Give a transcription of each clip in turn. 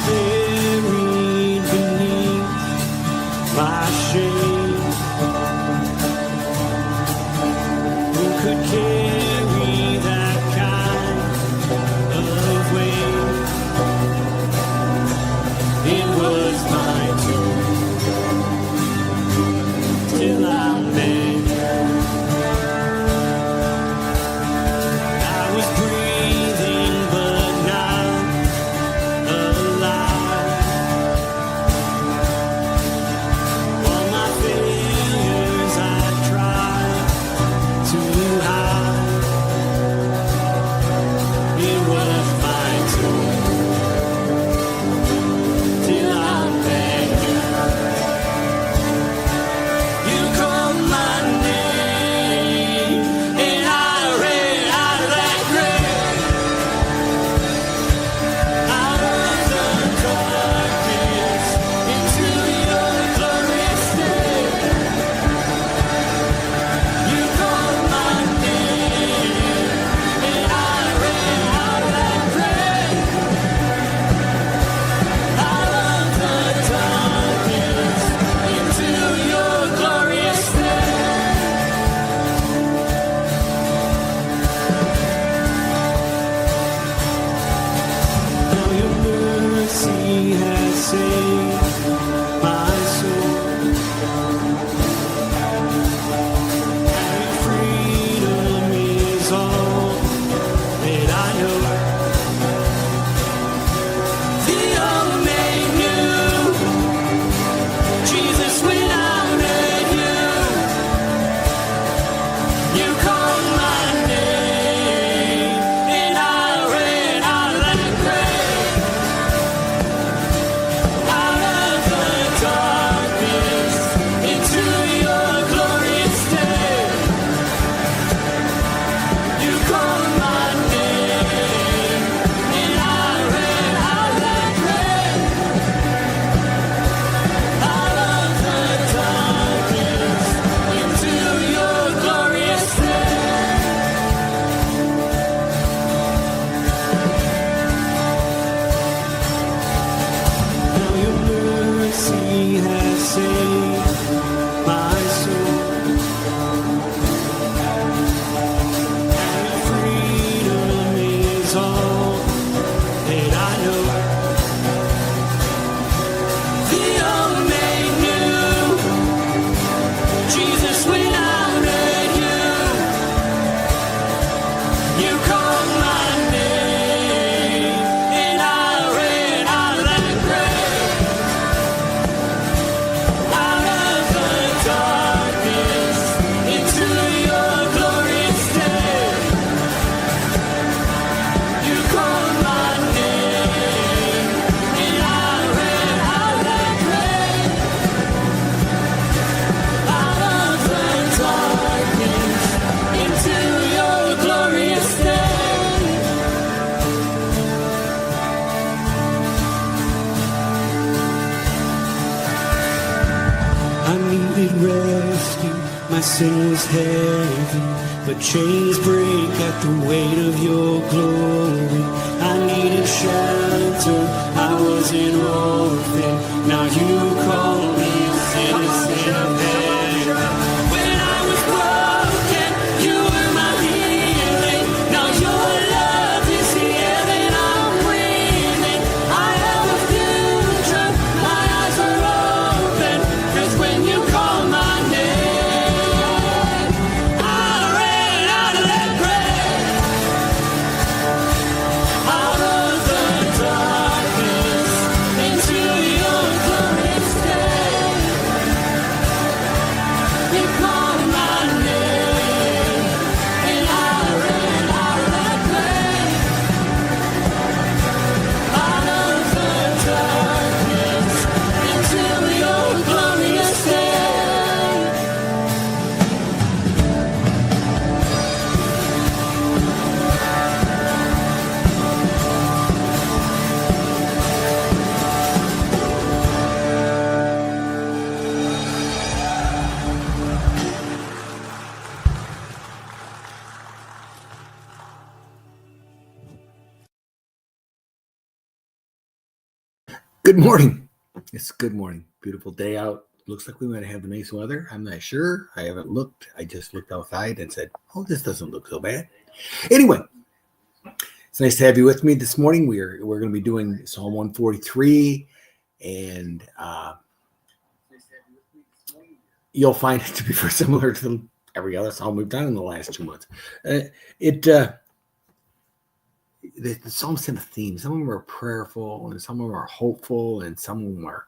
buried beneath my shame. Who could carry that kind of weight? It was my tomb till I met. I was breathing but not alive. All my failures I tried to hide. It was my tomb till I met you. You called my name and I ran out of that grave, out of the darkness into your glorious day. You called my name and I ran out of that grave, out of the darkness into your glorious day. Now your mercy has saved my soul, and freedom is all that I know. The old man knew Jesus when I met you. You called my name and I ran out of that grave, out of the darkness into your glorious day. You called my name and I ran out of that grave, out of the darkness into your glorious day. Now your mercy has saved my soul, and freedom is all that I know. The old man knew Jesus when I met you. You called my name and I ran out of that grave, out of the darkness into your glorious day. You called my name and I ran out of that grave, out of the darkness into your glorious day. I needed rescue, my sin was heavy, but chains break at the weight of your glory. I needed shelter, I was an orphan, now you call me a citizen of heaven. When I was broken, you were my healing, now your love is here and I'm breathing. I have a future, my eyes are open, 'cause when you call my name, I ran out of that grave, out of the darkness into your glorious day. Good morning. It's good morning. Beautiful day out. Looks like we might have nice weather. I'm not sure. I haven't looked. I just looked outside and said, oh, this doesn't look so bad. Anyway, it's nice to have you with me this morning. We're going to be doing Psalm 143, and you'll find it to be very similar to every other psalm we've done in the last 2 months. The Psalms have a theme. Some of them are prayerful, and some of them are hopeful, and some of them are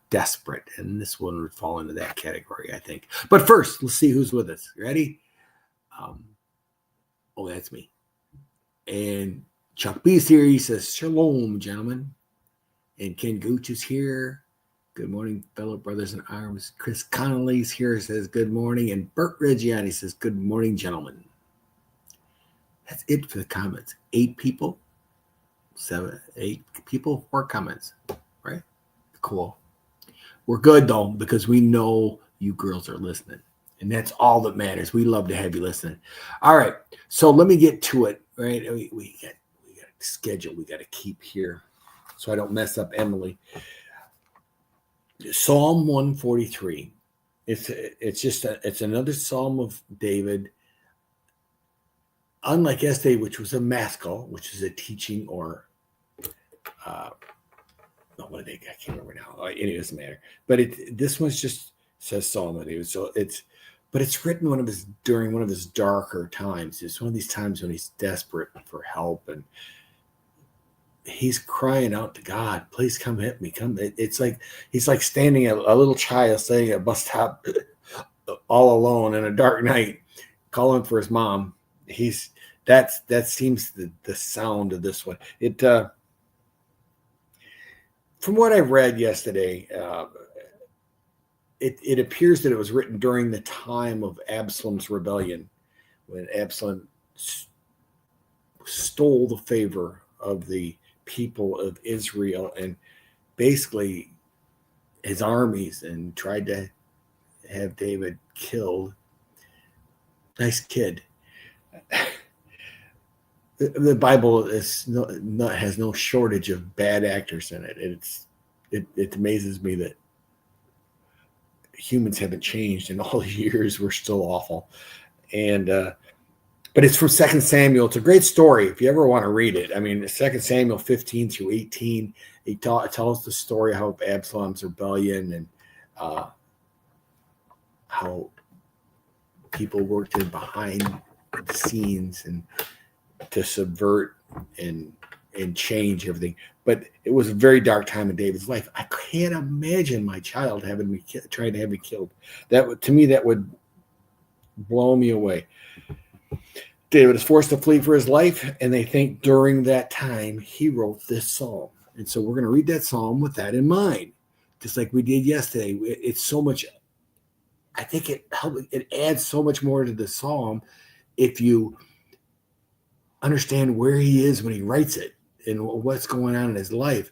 desperate. And this one would fall into that category, I think. But first, let's see who's with us. Ready? Oh, that's me. And Chuck B's here. He says, Shalom, gentlemen. And Ken Gooch is here. Good morning, fellow brothers in arms. Chris Connolly's here, says good morning. And Bert Reggiani says, good morning, gentlemen. That's it for the comments. 8 people, 8 people, 4 comments, right? Cool. We're good, though, because we know you girls are listening. And that's all that matters. We love to have you listening. All right. So let me get to it, right? We got a schedule we got to keep here so I don't mess up Emily. Psalm 143. It's another Psalm of David. Unlike yesterday, which was a maskil, which is a teaching or what are they? I can't remember now. It doesn't matter. But this one's just says Psalm of David. So but it's written during one of his darker times. It's one of these times when he's desperate for help and he's crying out to God, please come hit me. Come. It's like he's like standing a little child standing at a bus stop all alone in a dark night, calling for his mom. That seems the sound of this one. From what I read yesterday, it appears that it was written during the time of Absalom's rebellion, when Absalom stole the favor of the people of Israel and basically his armies and tried to have David killed. Nice kid. The Bible has no shortage of bad actors in it. It amazes me that humans haven't changed in all the years. We're still awful. And but it's from 2 Samuel. It's a great story if you ever want to read it. I mean, 2 Samuel 15 through 18, it tells the story of Absalom's rebellion and how people worked in behind the scenes and to subvert and change everything. But it was a very dark time in David's life. I can't imagine my child trying to have me killed. To me, that would blow me away. David is forced to flee for his life, and they think during that time he wrote this psalm. And so we're going to read that psalm with that in mind, just like we did yesterday. It's so much. I think it adds so much more to the psalm if you understand where he is when he writes it and what's going on in his life.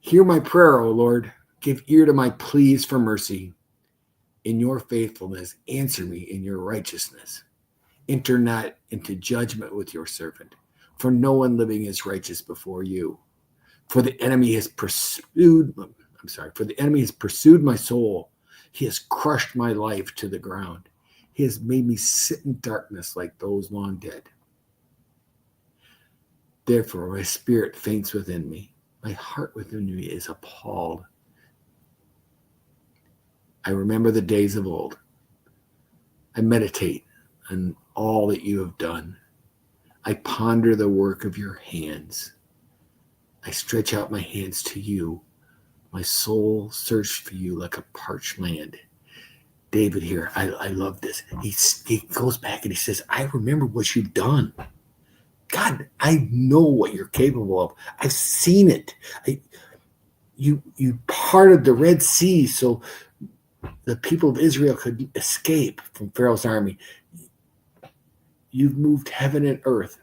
Hear my prayer, O Lord. Give ear to my pleas for mercy. In your faithfulness, answer me in your righteousness. Enter not into judgment with your servant, for no one living is righteous before you. For the enemy has pursued my soul. He has crushed my life to the ground. He has made me sit in darkness like those long dead. Therefore, my spirit faints within me. My heart within me is appalled. I remember the days of old. I meditate on all that you have done. I ponder the work of your hands. I stretch out my hands to you. My soul searched for you like a parched land. David here, I love this. He goes back and he says, I remember what you've done. God, I know what you're capable of. I've seen it. You parted the Red Sea so the people of Israel could escape from Pharaoh's army. You've moved heaven and earth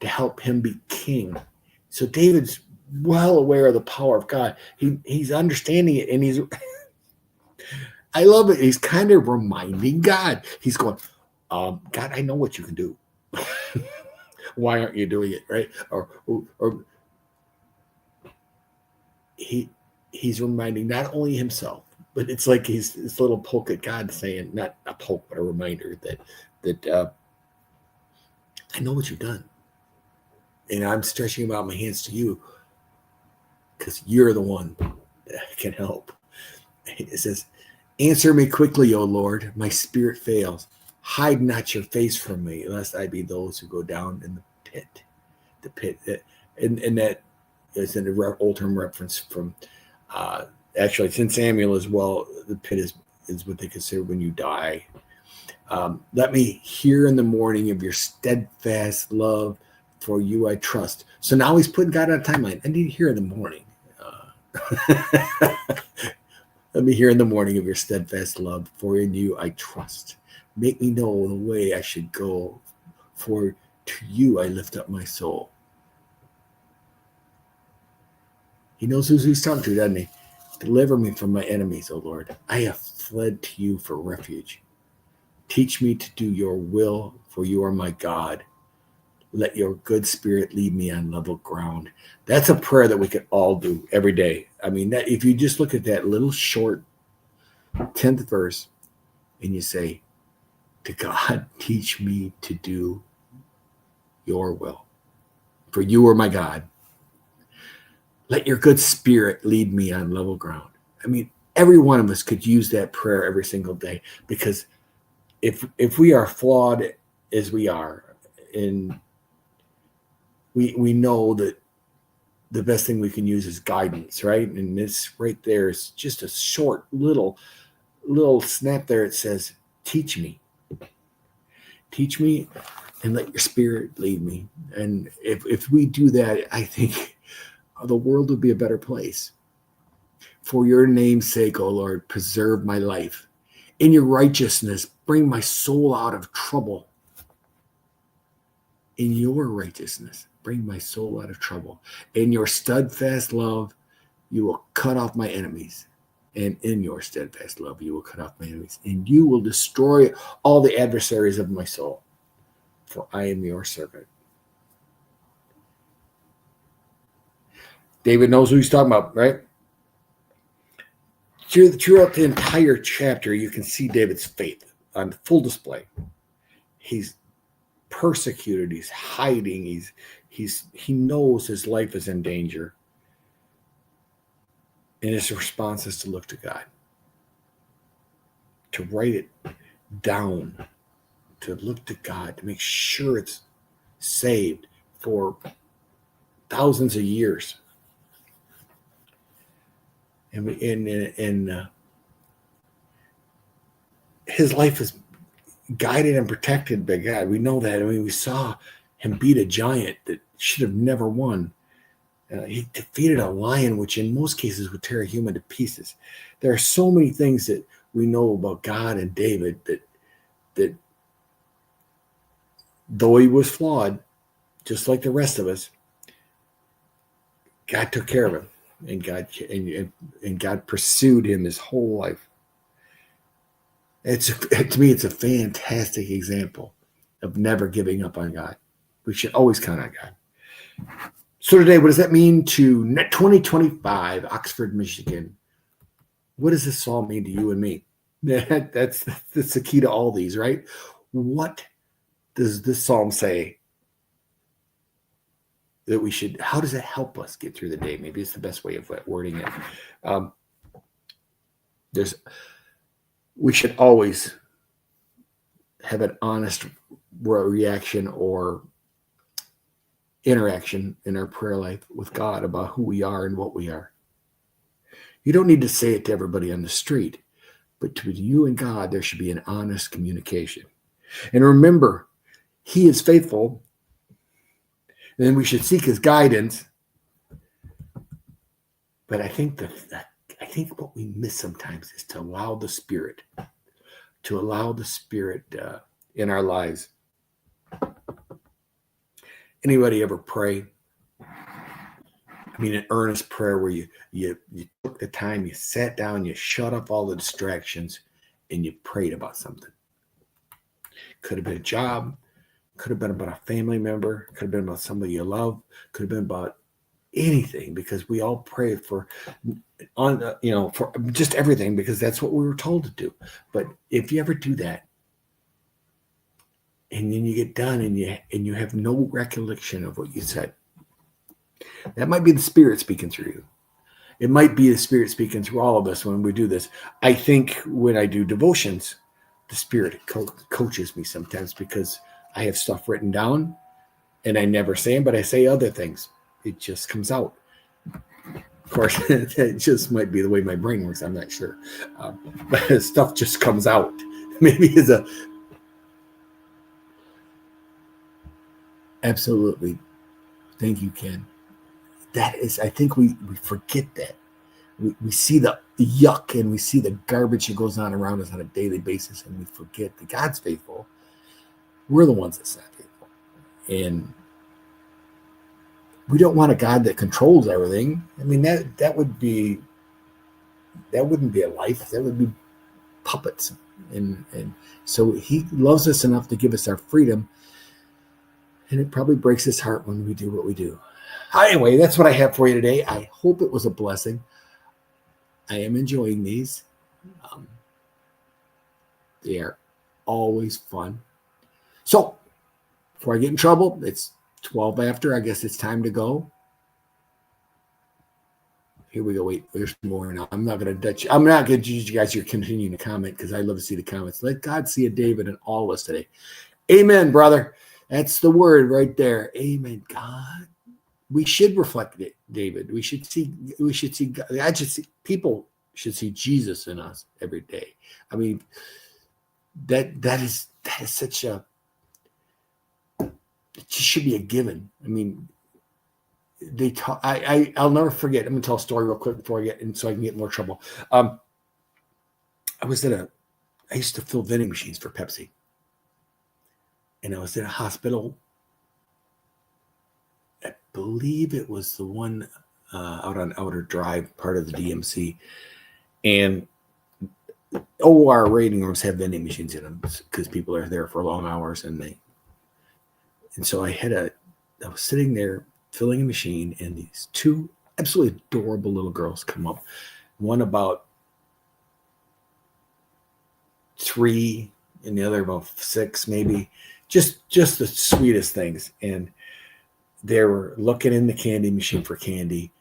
to help him be king. So David's well aware of the power of God. He's understanding it, and he's I love it. He's kind of reminding God. He's going, God, I know what you can do. Why aren't you doing it, right? Or he's reminding not only himself, but it's like he's this little poke at God, saying, not a poke, but a reminder that I know what you've done, and I'm stretching out my hands to you because you're the one that can help. It says, answer me quickly, O Lord, my spirit fails. Hide not your face from me, lest I be those who go down in the pit. The pit, and that is an old term reference from, actually, it's in Samuel as well. The pit is what they consider when you die. Let me hear in the morning of your steadfast love, for you I trust. So now he's putting God on a timeline. I need to hear in the morning. Let me hear in the morning of your steadfast love, for in you I trust. Make me know the way I should go, for to you I lift up my soul. He knows who he's talking to, doesn't he? Deliver me from my enemies, O Lord. I have fled to you for refuge. Teach me to do your will, for you are my God. Let your good spirit lead me on level ground. That's a prayer that we could all do every day. I mean, that if you just look at that little short 10th verse and you say, to God, teach me to do your will, for you are my God. Let your good spirit lead me on level ground. I mean, every one of us could use that prayer every single day, because if we are flawed as we are, and we know that the best thing we can use is guidance, right? And this right there is just a short little snap there. It says, teach me, and let your spirit lead me. And if we do that, I think the world would be a better place. For your name's sake, O Lord, preserve my life. In your righteousness, bring my soul out of trouble. In your righteousness, bring my soul out of trouble. In your steadfast love, you will cut off my enemies. And in your steadfast love, you will cut off my enemies. And you will destroy all the adversaries of my soul. For I am your servant. David knows who he's talking about, right? Throughout the entire chapter, you can see David's faith on full display. He's persecuted, he's hiding, he knows his life is in danger. And his response is to look to God, to write it down, to look to God, to make sure it's saved for thousands of years. And his life is guided and protected by God. We know that. I mean, we saw him beat a giant that should have never won. He defeated a lion, which in most cases would tear a human to pieces. There are so many things that we know about God and David that though he was flawed, just like the rest of us, God took care of him, and God pursued him his whole life. To me, it's a fantastic example of never giving up on God. We should always count on God. So today, what does that mean to 2025, Oxford, Michigan? What does this all mean to you and me? That's the key to all these, right? What does this psalm say that we should, how does it help us get through the day? Maybe it's the best way of wording it. We should always have an honest reaction or interaction in our prayer life with God about who we are and what we are. You don't need to say it to everybody on the street, but to you and God, there should be an honest communication. And remember, He is faithful, and we should seek His guidance. But I think what we miss sometimes is to allow the Spirit in our lives. Anybody ever pray? I mean, an earnest prayer where you took the time, you sat down, you shut up all the distractions, and you prayed about something. Could have been a job, could have been about a family member, could have been about somebody you love, could have been about anything, because we all pray for for just everything, because that's what we were told to do. But if you ever do that, and then you get done and you have no recollection of what you said, that might be the Spirit speaking through you. It might be the Spirit speaking through all of us when we do this. I think when I do devotions, the Spirit coaches me sometimes, because I have stuff written down and I never say them, but I say other things. It just comes out. Of course, it just might be the way my brain works. I'm not sure. But stuff just comes out. Maybe it's absolutely. Thank you, Ken. That is, I think we forget that. We see the yuck and we see the garbage that goes on around us on a daily basis, and we forget that God's faithful. We're the ones that's not faithful. And we don't want a God that controls everything. I mean, that wouldn't be a life. That would be puppets. And so he loves us enough to give us our freedom. And it probably breaks his heart when we do what we do. Anyway, that's what I have for you today. I hope it was a blessing. I am enjoying these. They are always fun. So, before I get in trouble, it's 12 after. I guess it's time to go. Here we go. Wait, there's more now. I'm not going to judge you guys. You're continuing to comment, because I love to see the comments. Let God see a David in all of us today. Amen, brother. That's the word right there. Amen. God. We should reflect it, David. We should see God. People should see Jesus in us every day. I mean, that is such a, it just should be a given. I mean, they talk, I'll never forget. I'm gonna tell a story real quick before I get in, so I can get in more trouble. I used to fill vending machines for Pepsi, and I was in a hospital. I believe it was the one out on Outer Drive, part of the DMC, and OR waiting rooms have vending machines in them because people are there for long hours, and so I was sitting there filling a machine, and these two absolutely adorable little girls come up, one about 3 and the other about 6, maybe, just the sweetest things. And they were looking in the candy machine for candy.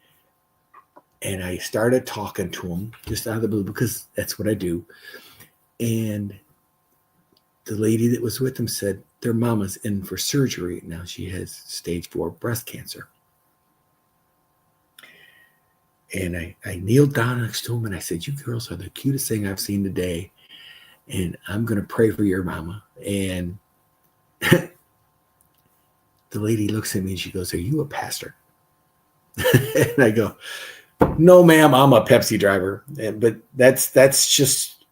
And I started talking to them just out of the blue, because that's what I do. And the lady that was with them said their mama's in for surgery. Now she has stage 4 breast cancer. And I kneeled down next to them and I said, "You girls are the cutest thing I've seen today. And I'm going to pray for your mama." And the lady looks at me and she goes, "Are you a pastor?" And I go, "No, ma'am, I'm a Pepsi driver." But that's just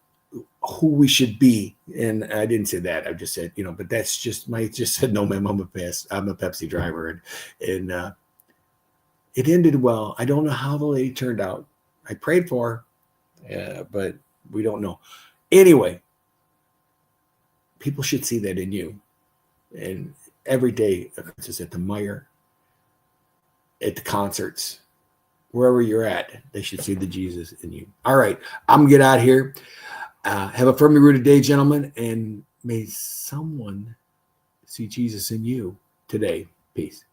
who we should be. And I didn't say that. I just said, but that's just just said, "No, ma'am, I'm a Pepsi driver." And it ended well. I don't know how the lady turned out. I prayed for her, but we don't know. Anyway, people should see that in you. And every day, occurrences at the Meijer, at the concerts, wherever you're at, they should see the Jesus in you. All right, I'm going to get out of here. Have a firmly rooted day, gentlemen, and may someone see Jesus in you today. Peace.